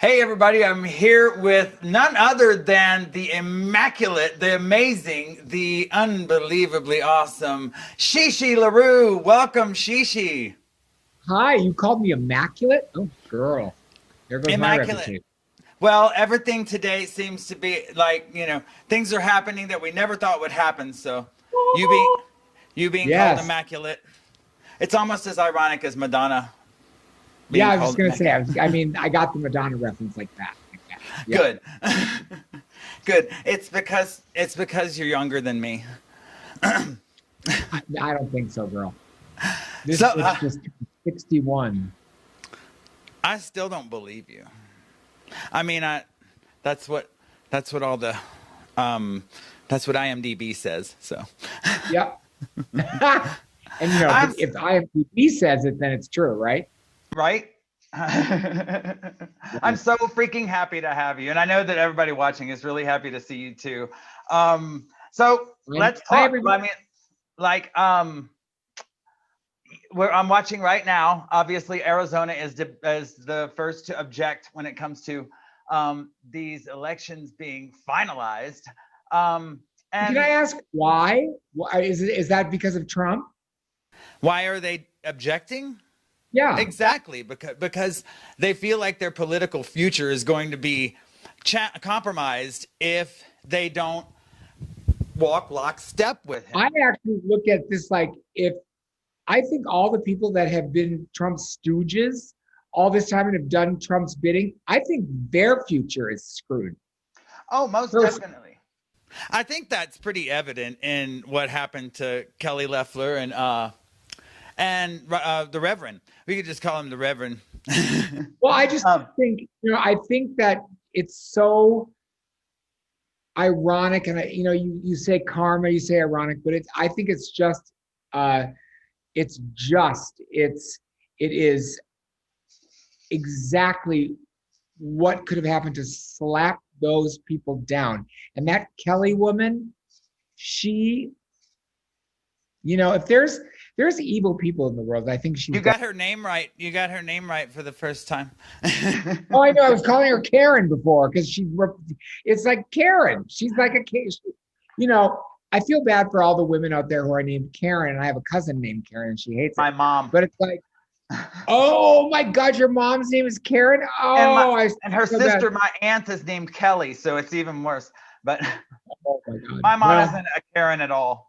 Hey everybody, I'm here with none other than the immaculate, the amazing, the unbelievably awesome Chi LaRue. Welcome, Chi. Hi, you called me immaculate? Oh, girl. There goes my Immaculate. reputation. Well, everything today seems to be like, things are happening that we never thought would happen. So you being you being called Yes. immaculate, it's almost as ironic as Madonna Yeah, being I was just called gonna say. immaculate. I got the Madonna reference like that. Yeah. Good. Good. It's because you're younger than me. I don't think so, girl. This So bitch just turned 61. I still don't believe you. I mean, that's what that's what all the that's what IMDb says. So Yep. And I'm if IMDb says it, then it's true, right? right. I'm so freaking happy to have you, and I know that everybody watching is really happy to see you too. So let's Hi, talk. everybody. I mean, like, where I'm watching right now. Obviously, Arizona is the first to object when it comes to these elections being finalized. Can I And ask why? Why is that because of Trump? why are they objecting? Yeah. Exactly, because they feel like their political future is going to be compromised if they don't walk lockstep with him. I actually look at this like if I think all the people that have been Trump's stooges all this time and have done Trump's bidding, I think their future is screwed. Oh, most First, definitely. I think that's pretty evident in what happened to Kelly Loeffler and the Reverend. We could just call him the Reverend. well, I just um, think, I think that it's so ironic, and you say karma, you say ironic, but I think uh, it is exactly what could have happened to slap those people down. And that Kelly woman, she, if there's evil people in the world, I think she's you got. got her name right. You got her name right for the first time. Oh, I know. I was calling her Karen before because it's like Karen. She's like you know, I feel bad for all the women out there who are named Karen. And I have a cousin named Karen and she hates My it. mom. But it's like, oh my God, your mom's name is Karen. and my Oh, and her feel bad. sister, my aunt, is named Kelly, so it's even worse. But Oh my God. my mom Well, isn't a Karen at all.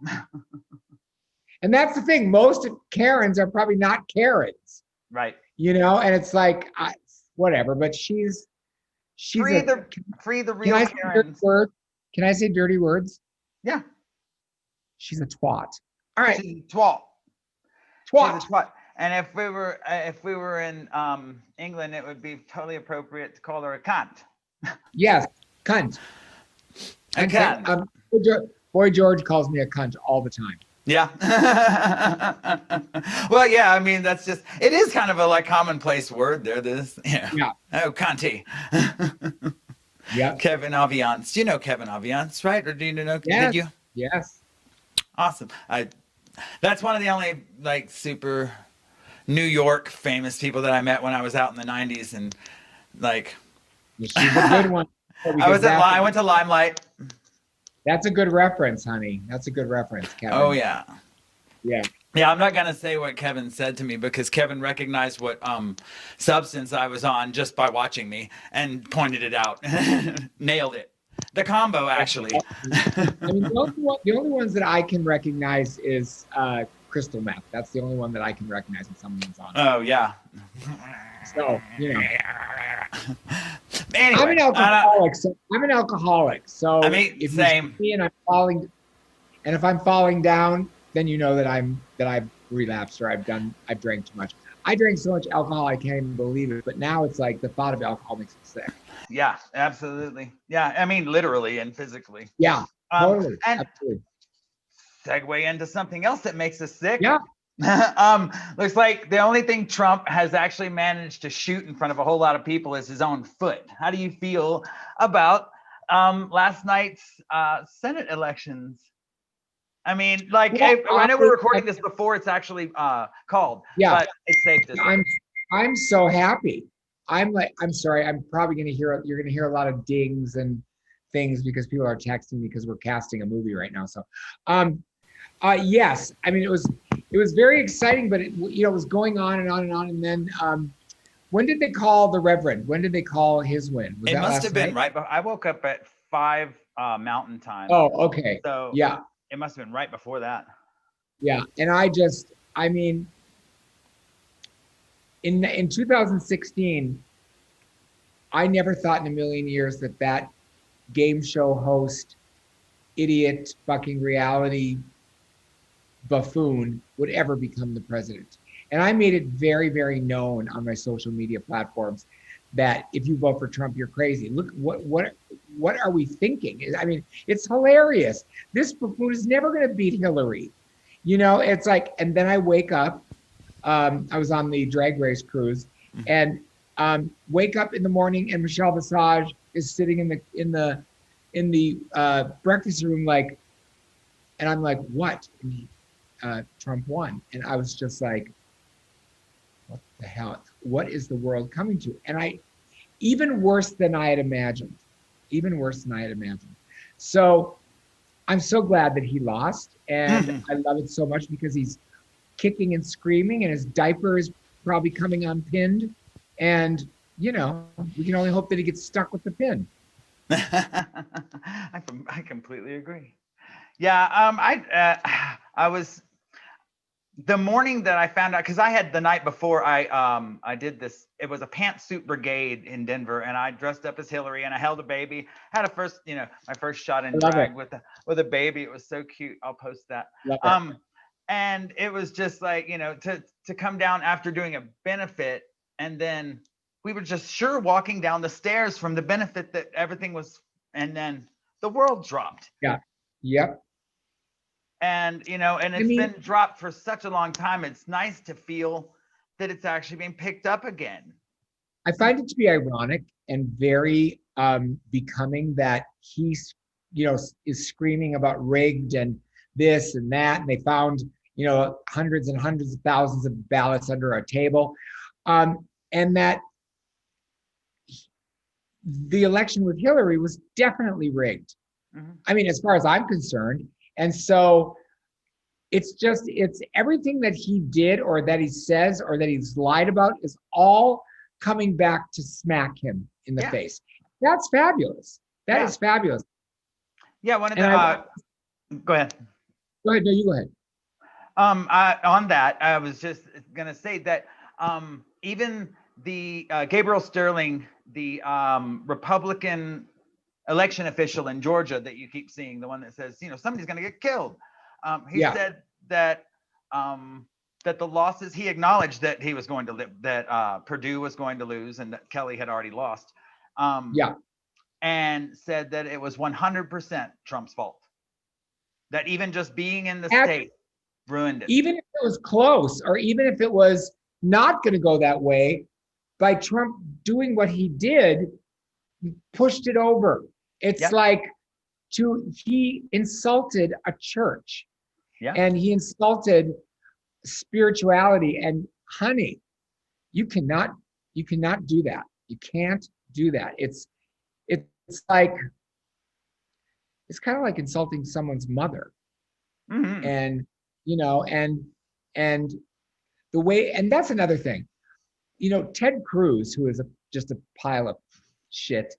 and that's the thing. Most Karens are probably not Karens, Right. and it's like, whatever. But she's Free a. the free the Can real I say dirty Karens. words? Can I say dirty words? Yeah. She's a twat. All right, She's a twat. twat. She's a twat. And if we were in England, it would be totally appropriate to call her a cunt. Yes, cunt. A And cunt. Boy George calls me a cunt all the time. Yeah. Well, yeah. I mean, it is kind of a like commonplace word there. Yeah. Oh, cunty. Yep. Kevinaviance. Do you know Kevinaviance, right? Or do you know? Yes. Did you? Yes. Awesome. That's one of the only like super New York famous people that I met when I was out in the '90s, and like She's a good one. I went to Limelight. That's a good reference, honey. That's a good reference, Kevin. Oh yeah. Yeah. Yeah, I'm not gonna say what Kevin said to me because Kevin recognized what substance I was on just by watching me and pointed it out. Nailed it. The combo, actually. I mean, the only ones that I can recognize is crystal meth. That's the only one that I can recognize when someone's on. Oh yeah. So Anyway, I'm an alcoholic. So I mean, if same. you see me and if I'm falling down, then you know that I've relapsed or I've drank too much. I drank so much alcohol I can't even believe it. But now it's like the thought of alcohol makes me sick. Yeah, absolutely. Yeah, I mean literally and physically. Yeah, totally. And Absolutely. segue into something else that makes us sick. Yeah. Looks like the only thing Trump has actually managed to shoot in front of a whole lot of people is his own foot. How do you feel about last night's Senate elections? I mean, like, I know we're recording this before it's actually called, Yeah. but it's safe to say. I'm so happy. I'm sorry, you're gonna hear a lot of dings and things because people are texting me because we're casting a movie right now. So, yes, I mean, it was very exciting, but it was going on and on and on. And then, when did they call the Reverend? When did they call his win? Was It that must last have been night? right, but I woke up at 5 Mountain Time. Oh, okay. So Yeah, it must have been right before that. yeah. And I mean, in 2016, I never thought in a million years that game show host, idiot, fucking reality buffoon would ever become the president. And I made it very, very known on my social media platforms that if you vote for Trump, you're crazy. Look, what are we thinking? I mean, it's hilarious. This buffoon is never going to beat Hillary. It's like, and then I wake up. I was on the drag race cruise, and wake up in the morning, and Michelle Visage is sitting in the breakfast room, like, and I'm like, what? And Trump won, and I was just like, what the hell? What is the world coming to? And even worse than I had imagined. So I'm so glad that he lost, and I love it so much because he's kicking and screaming, and his diaper is probably coming unpinned, and we can only hope that he gets stuck with the pin. I completely agree. Yeah, I was the morning that I found out, because I had the night before I did this. It was a pantsuit brigade in Denver, and I dressed up as Hillary, and I held a baby. Had my first shot in drag with a baby. It was so cute. I'll post that. And it was just like, to come down after doing a benefit, and then we were just walking down the stairs from the benefit that everything was, and then the world dropped. Yeah. Yep. And it's been dropped for such a long time. It's nice to feel that it's actually being picked up again. I find it to be ironic and very becoming that he's is screaming about rigged and this and that, and they found hundreds and hundreds of thousands of ballots under a table, and that the election with Hillary was definitely rigged. I mean, as far as I'm concerned. And so it's everything that he did or that he says or that he's lied about is all coming back to smack him in the face. That's fabulous. That is fabulous. Yeah, go ahead. Go ahead. No, you go ahead. On that, I was just gonna say that even the Gabriel Sterling, the Republican election official in Georgia that you keep seeing, the one that says, somebody's going to get killed. He said that the losses, he acknowledged that he was going to that Purdue was going to lose and that Kelly had already lost. And said that it was 100% Trump's fault. That even just being in the state ruined it. Even if it was close, or even if it was not going to go that way, by Trump doing what he did, pushed it over. It's like he insulted a church, and he insulted spirituality. And honey, you cannot do that. You can't do that. It's like, it's kind of like insulting someone's mother. And and the way, and that's another thing. Ted Cruz, who is just a pile of shit.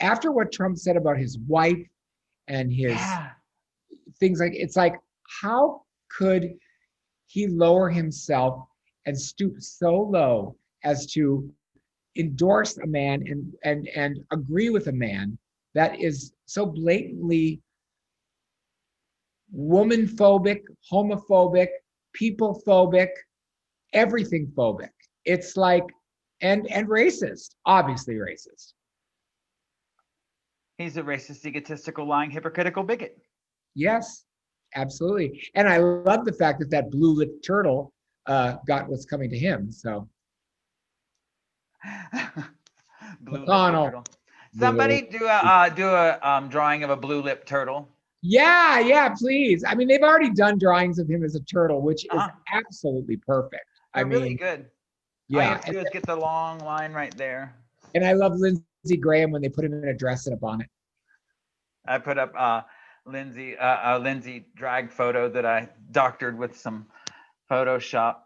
After what Trump said about his wife and his things, like, it's like, how could he lower himself and stoop so low as to endorse a man and agree with a man that is so blatantly woman phobic, homophobic, people phobic, everything phobic? It's like, and racist, obviously racist. He's a racist, egotistical, lying, hypocritical bigot. Yes, absolutely. And I love the fact that blue-lipped turtle got what's coming to him. So McConnell. Somebody do a drawing of a blue-lipped turtle. Yeah, please. I mean, they've already done drawings of him as a turtle, which is absolutely perfect. They're really good. All you Yeah. have to do is get the long line right there. And I love Lindsey Graham when they put him in a dress and a bonnet. I put up Lindsay drag photo that I doctored with some Photoshop.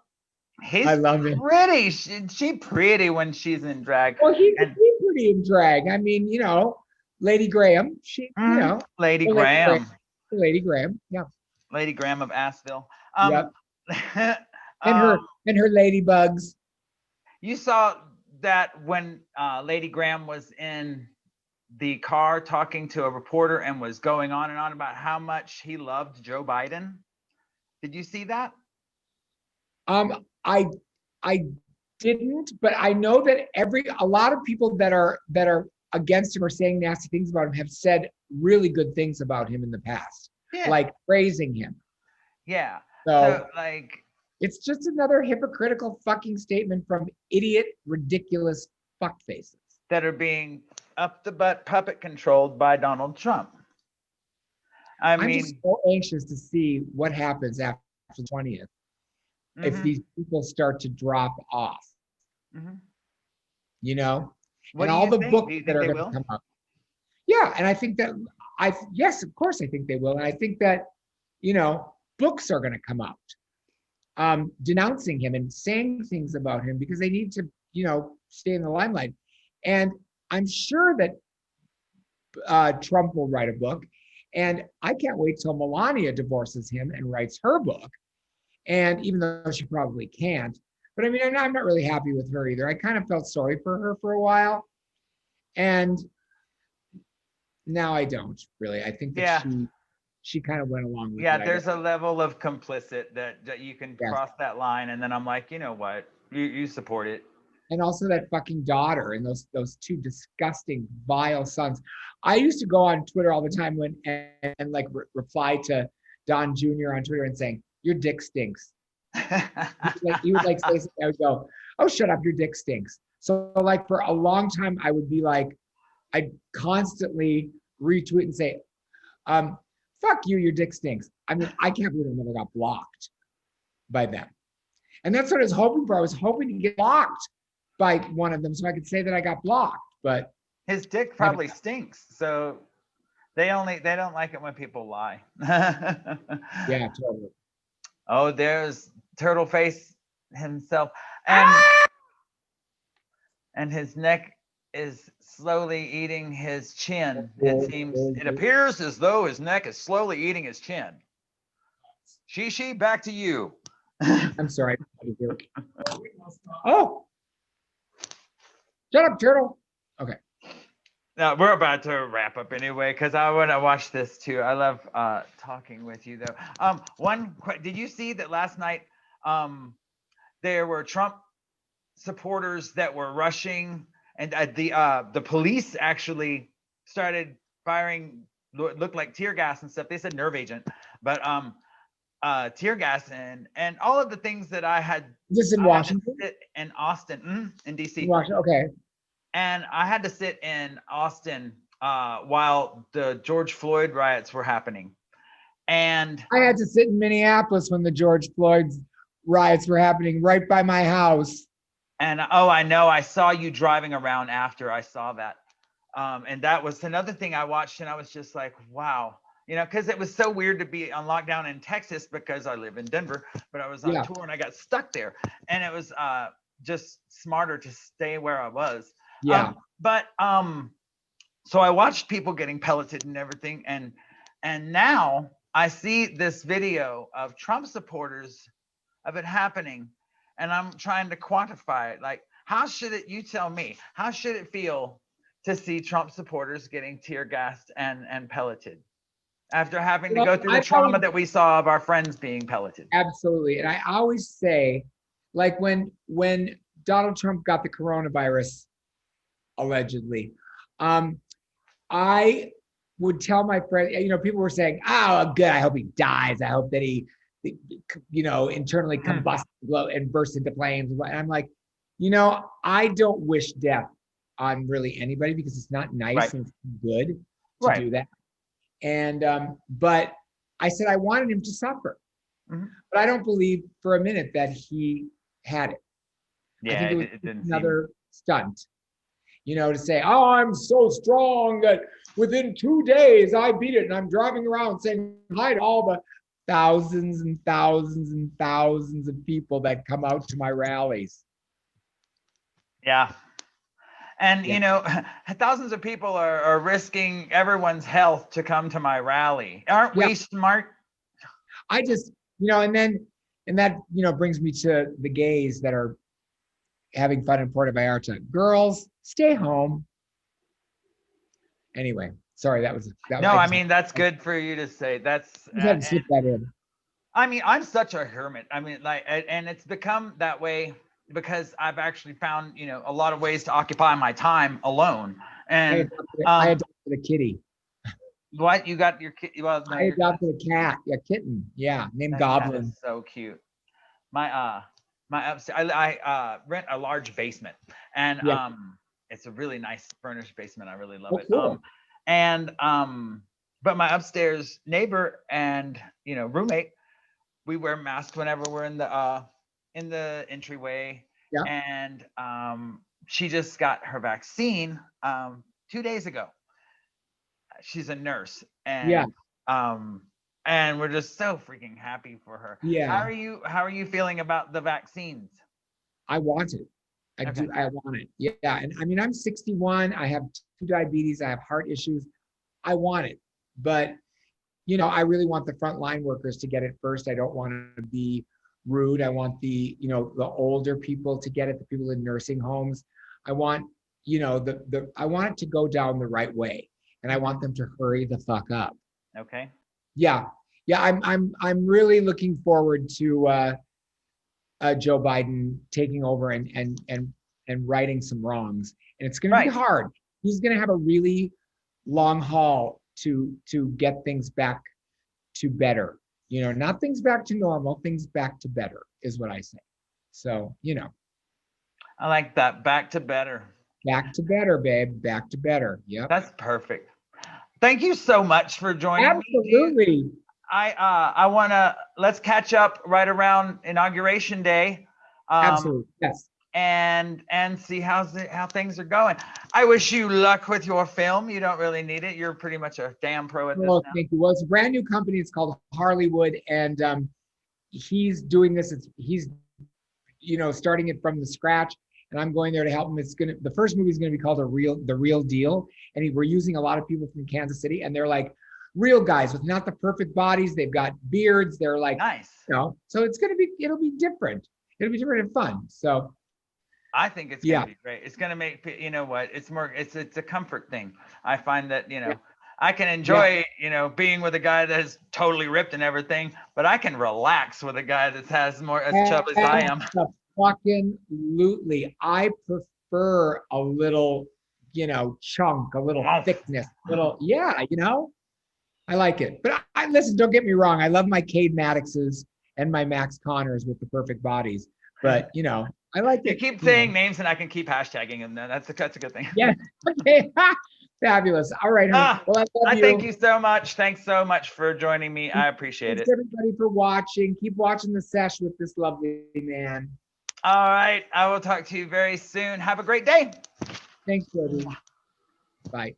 He's I love it. pretty. She pretty when she's in drag. Well, he's And pretty in drag. I mean, you know, Lady Graham. She, you know, Lady Graham. Lady Graham. Yeah. Lady Graham of Asheville. Yep. And her ladybugs. You saw that when Lady Graham was in the car talking to a reporter and was going on and on about how much he loved Joe Biden. Did you see that? I didn't, but I know that a lot of people that are against him or saying nasty things about him have said really good things about him in the past, like praising him. Yeah. So like, it's just another hypocritical fucking statement from idiot, ridiculous fuckfaces that are being up the butt puppet controlled by Donald Trump. I'm just so anxious to see what happens after the 20th. If these people start to drop off, you know, and all the books that are going to come up. Yeah, and I think that yes, of course, I think they will, and I think that, you know, books are going to come out, denouncing him and saying things about him because they need to, you know, stay in the limelight. And I'm sure that Trump will write a book, and I can't wait till Melania divorces him and writes her book. And even though she probably can't, but I mean, I'm not really happy with her either. I kind of felt sorry for her for a while, and now I don't really. I think that she kind of went along with it. Yeah, there's a level of complicit that you can cross that line, and then I'm like, you know what, you support it. And also that fucking daughter and those two disgusting, vile sons. I used to go on Twitter all the time and like reply to Don Jr. on Twitter and saying, "Your dick stinks." He would like say something. I would go, "Oh, shut up, your dick stinks." So like for a long time, I would be like, I'd constantly retweet and say, "Fuck you, your dick stinks." I mean, I can't believe I never got blocked by them. And that's what I was hoping for. I was hoping to get blocked by one of them so I could say that I got blocked, but his dick probably stinks. So they don't like it when people lie. Yeah, totally. Oh, there's Turtle Face himself. And his neck is slowly eating his chin. It appears as though his neck is slowly eating his chin. Shishi, back to you. I'm sorry. Oh, shut up, Turtle. Okay. Now we're about to wrap up anyway, because I want to watch this too. I love talking with you though. Did you see that last night? There were Trump supporters that were rushing, and the police actually started firing, looked like tear gas and stuff. They said nerve agent, but tear gas and all of the things that I had. This in Washington? In Austin, in DC. Washington, okay. And I had to sit in Austin while the George Floyd riots were happening. And I had to sit in Minneapolis when the George Floyd riots were happening right by my house. And I know, I saw you driving around after I saw that. And that was another thing I watched, and I was just like, wow. You know, because it was so weird to be on lockdown in Texas because I live in Denver, but I was on tour and I got stuck there. And it was just smarter to stay where I was. Yeah. So I watched people getting pelleted and everything, and now I see this video of Trump supporters of it happening, and I'm trying to quantify it. Like, you tell me, how should it feel to see Trump supporters getting tear gassed and pelleted after having to go through the trauma that we saw of our friends being pelleted? Absolutely. And I always say, like when Donald Trump got the coronavirus, allegedly, I would tell my friend, you know, people were saying, "Oh, good, I hope he dies. I hope that he you know, internally combusts and bursts into flames." And I'm like, you know, I don't wish death on really anybody because it's not nice and good to do that. And but I said I wanted him to suffer, but I don't believe for a minute that he had it. I Yeah, think it was it didn't seem. another stunt, to say, oh, I'm so strong that within 2 days I beat it. And I'm driving around saying hi to all the thousands and thousands and thousands of people that come out to my rallies. Yeah. And, Yeah. thousands of people are risking everyone's health to come to my rally. Aren't Yeah. we smart? I just, and that, brings me to the gays that are having fun in Puerto Vallarta. Girls, stay home. Anyway, sorry, that was. No, I mean, that's good for you to say. That's, I just had to slip that in. I mean, I'm such a hermit. I mean, and it's become that way because I've actually found, a lot of ways to occupy my time alone. And I adopted a kitty. What, you got your kid? Well, no, I adopted a cat, a kitten, named Goblin. That is so cute. My upstairs, I rent a large basement, and it's a really nice furnished basement. I really love it. Cool. But my upstairs neighbor and roommate, we wear masks whenever we're in the entryway. Yeah. And she just got her vaccine 2 days ago. She's a nurse, and and we're just so freaking happy for her. Yeah. How are you feeling about the vaccines? I want it. I want it. Yeah. And I mean, I'm 61. I have 2 diabetes. I have heart issues. I want it. But, I really want the frontline workers to get it first. I don't want to be rude. I want the older people to get it, the people in nursing homes. I want, I want it to go down the right way. And I want them to hurry the fuck up. Okay. Yeah. I'm really looking forward to Joe Biden taking over and righting some wrongs. And it's going to be hard. He's going to have a really long haul to get things back to better. Not things back to normal, things back to better is what I say. So, I like that. Back to better. Back to better, babe. Back to better. Yep. That's perfect. Thank you so much for joining me. Absolutely. I want to, let's catch up right around Inauguration Day. Absolutely. Yes. And see how things are going. I wish you luck with your film. You don't really need it. You're pretty much a damn pro at this now. Thank you. Well, it's a brand new company. It's called Harleywood, and he's doing this. He's starting it from the scratch, and I'm going there to help him. The first movie is gonna be called The Real Deal, and we're using a lot of people from Kansas City, and they're like real guys with not the perfect bodies. They've got beards. They're like nice. So it'll be different. It'll be different and fun. So I think it's gonna be great. It's gonna make it's a comfort thing. I find that I can enjoy being with a guy that is totally ripped and everything, but I can relax with a guy that has more as chubby as I am. Fucking absolutely. I prefer a little chunk, a little thickness, I like it. But I listen, don't get me wrong. I love my Cade Maddixes and my Max Connors with the perfect bodies. But I like it. You keep saying names and I can keep hashtagging them. That's a good thing. Yeah. Okay. Fabulous. All right. Well, I thank you so much. Thanks so much for joining me. I appreciate it. Thanks everybody for watching. Keep watching the sesh with this lovely man. All right. I will talk to you very soon. Have a great day. Thanks, Jody. Bye.